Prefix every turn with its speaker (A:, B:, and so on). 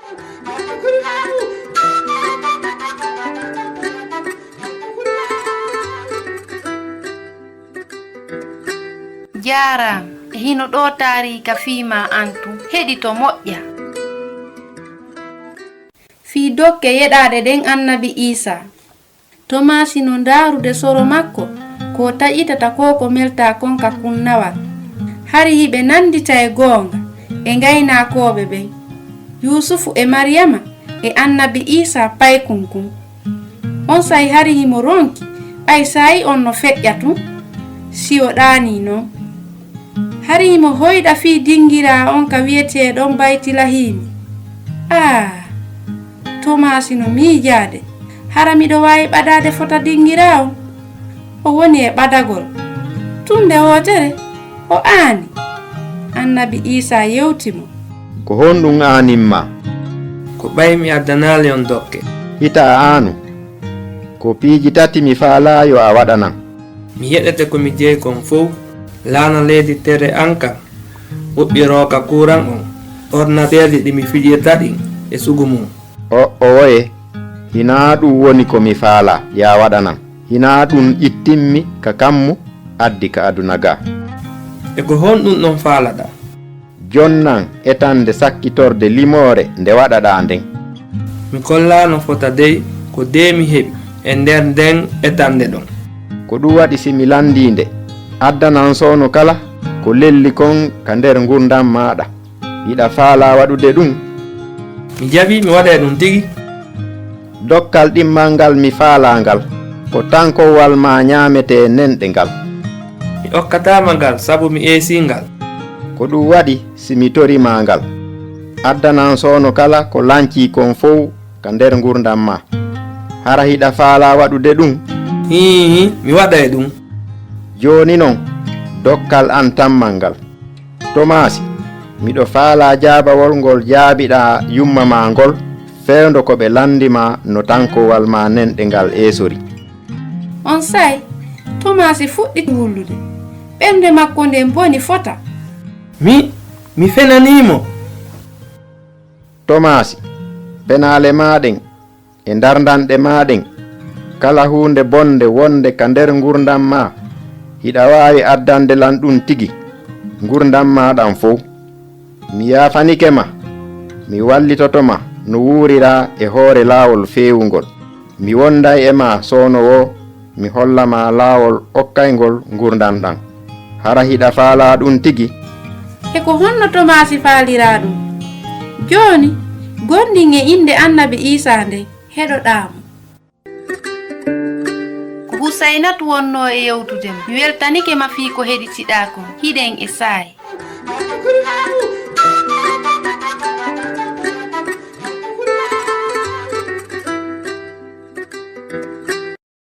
A: Jaram hino ɗo taarika fiima antu heɗito moƴƴa. Fii dokke yeɗaaɗe ɗen annabi Iisaa. Tomasi no ndaarude soro makko ko taƴitata ko melta konka kunnawal. Hari hiɓe nandita e goonga e ngaynaakoɓe ɓen. Yusufu e Maryama e annabi Iisaa paykunkun. On sayi hari himo ronki ɓay sayi on no feƴƴa tun siyo ɗaani non. Hari himo hoyɗa fii dingira on ka wiyeteeɗon baytilahimi. Tomasi no miijaade. Hara miɗo waawi ɓadade fota dingira on. O woni e ɓadagol. Tunde wotere o aani. Annabi Iisaa yewtimo.
B: Ko honɗum aanimma?
C: Ko ɓaymi addanaali on dokke.
B: Hita a aanu. Ko piiji tati mi faalaayo a waɗanan.
C: Mi yeɗete ko mi jeyi kon fof. Laana leydi tere anka. Ɓuɓɓirooka kuran on. Ordinateeji ɗi mi fijirta ɗin e sugu mum.
B: Oye. Hinaa ɗum woni ko mi faala ya waɗanan. Hinaa ɗum ittimmi ka kammu addi ka aduna ga.
C: E ko honɗum ɗon faalaɗa?
B: Jonnan etande sakkitorde limore nde waɗaɗa nden.
C: Mi kollano fota dey ko mi heɓi e nder nden etande ɗon.
B: Ko ɗum waɗi simi landinde addanan sono kala ko lelli kon ka nder gurdam maɗa. Yiɗa faala waɗude ɗum?
C: Mi jaɓi mi waɗa ɗum tigi.
B: Dokkal ɗimmal ngal mi faala ngal ko tankowal ma ñamete nenɗe ngal.
C: Mi okkatama ngal sabu mi eesi ngal.
B: Ko ɗum waɗi simi torima ngal. Addanan sono kala ko lanci kon fof ka nder gurdam ma. Hara hiɗa faala waɗude ɗum?
C: Hihi, mi waɗa e ɗum.
B: Joni non dokkal an tammal ngal. Tomasi, miɗo faala jaabawol ngol jaabiɗa yumma ma ngol fewndo ko ɓe landima no tankowal ma nenɗe ngal eesori.
A: On sayi Tomasi fuɗɗi wullude. ɓernde makko nden boni fota.
C: Mi fenanimo.
B: Tomasi, penale maɗen e dardanɗe maɗen kala hunde bonde wonde ka nder gurdam ma hiɗa wawi addande lan ɗum tigi gurdam maɗan fof. Mi yafanike ma, mi wallitotoma no wuurira e hoore laawol feewugol. Mi wonday e ma sono wo mi hollama laawol okkaygol gurdam ɗan. Hara hiɗa faala ɗum tigi?
A: E ko honno Tomasi faalira ɗum? Joni gondin e inde annabi Iisaa nde heɗoɗamo. Ko Husaynatu wonno e yewtude mi weltanike ma fii ko heɗitiɗa kon hiɗen e saayi.